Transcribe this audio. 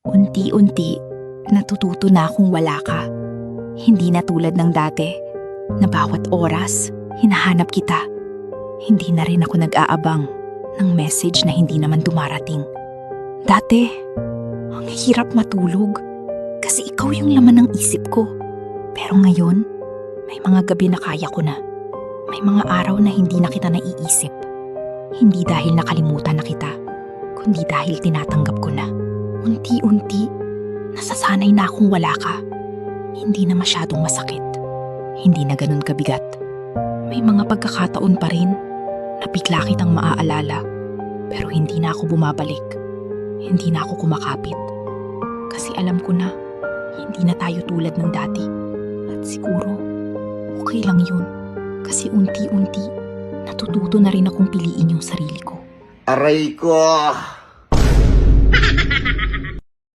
Unti-unti, natututo na akong wala ka. Hindi na tulad ng dati, na bawat oras, hinahanap kita. Hindi na rin ako nag-aabang ng message na hindi naman dumarating. Dati, ang hirap matulog kasi ikaw yung laman ng isip ko. Pero ngayon, may mga gabi na kaya ko na. May mga araw na hindi na kita naiisip. Hindi dahil nakalimutan na kita, kundi dahil tinatanggap ko na. Unti-unti, nasasanay na akong wala ka. Hindi na masyadong masakit. Hindi na ganun kabigat. May mga pagkakataon pa rin na bigla kitang maaalala. Pero hindi na ako bumabalik. Hindi na ako kumakapit. Kasi alam ko na, hindi na tayo tulad ng dati. At siguro, okay lang yun. Kasi unti-unti, natututo na rin akong piliin yung sarili ko. Aray ko!